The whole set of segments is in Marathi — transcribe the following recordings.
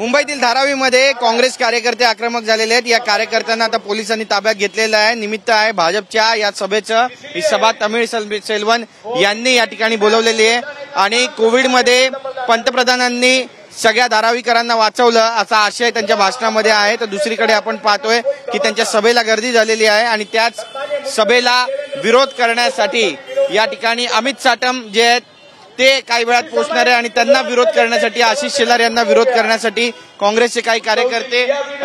मुंबईतील धारावीमध्ये काँग्रेस कार्यकर्ते आक्रमक झालेले आहेत। या कार्यकर्त्यांना आता पोलिसांनी ताब्यात घेतलेलं आहे। निमित्त आहे भाजपच्या या सभेचं। ही सभा तमिळसेल्वन यांनी या ठिकाणी बोलवलेली आहे आणि कोविडमध्ये पंतप्रधानांनी सगळ्या धारावीकरांना वाचवलं असा आशय त्यांच्या भाषणामध्ये आहे। तर दुसरीकडे आपण पाहतोय की त्यांच्या सभेला गर्दी झालेली आहे आणि त्याच सभेला विरोध करण्यासाठी या ठिकाणी अमित साटम जे आहेत ते काही वेळात पोहोचणार आहे आणि त्यांना विरोध करण्यासाठी आशिष शेलार यांना विरोध करण्यासाठी काँग्रेसचे काही कार्यकर्ते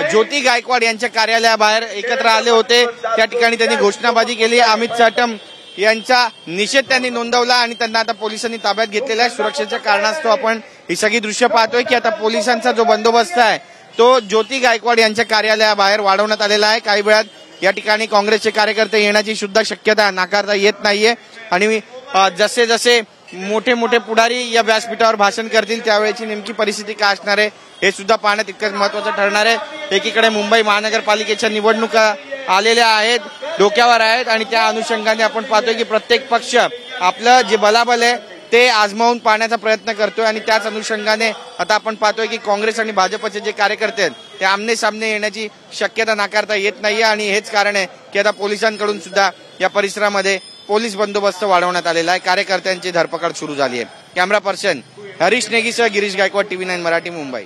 ज्योती गायकवाड यांच्या कार्यालयाबाहेर एकत्र आले होते। त्या ठिकाणी त्यांनी घोषणाबाजी केली। अमित साटम यांचा निषेध त्यांनी नोंदवला आणि त्यांना आता पोलिसांनी ताब्यात घेतलेला आहे। सुरक्षेच्या कारणास्तव आपण ही सगळी दृश्य पाहतोय की आता पोलिसांचा जो बंदोबस्त आहे तो ज्योती गायकवाड यांच्या कार्यालयाबाहेर वाढवण्यात आलेला आहे। काही वेळात या ठिकाणी काँग्रेसचे कार्यकर्ते येण्याची सुद्धा शक्यता नाकारता येत नाहीये आणि जसे जसे मोठे मोठे पुढारी या व्यासपीठावर भाषण करतील त्यावेळेची नेमकी परिस्थिती काय असणार आहे हे सुद्धा पाहणं तितकंच महत्त्वाचं ठरणार आहे। एकीकडे मुंबई महानगरपालिकेच्या निवडणुका आलेल्या आहेत, डोक्यावर आहेत आणि त्या अनुषंगाने आपण पाहतोय की प्रत्येक पक्ष आपलं जे बलाबल आहे ते आजमावून पाहण्याचा प्रयत्न करतोय आणि त्याच अनुषंगाने आता आपण पाहतोय की काँग्रेस आणि भाजपचे जे कार्यकर्ते आहेत ते आमने सामने येण्याची शक्यता नाकारता येत नाहीये आणि हेच कारण आहे की आता पोलिसांकडून सुद्धा या परिसरामध्ये पोलीस बंदोबस्त वाढवण्यात आलेला आहे। कार्यकर्त्यांची धरपकड सुरू झाली आहे। कॅमेरा पर्सन हरीश नेगीसह गिरीश गायकवाड, TV9 मराठी, मुंबई।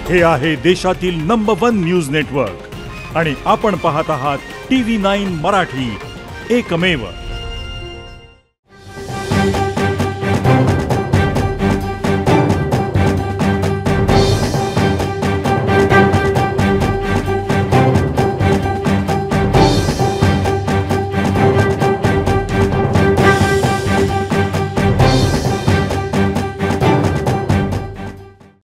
हे आहे देशातील नंबर 1 न्यूज नेटवर्क आणि आपण पाहत आहात TV9 मराठी, एकमेव।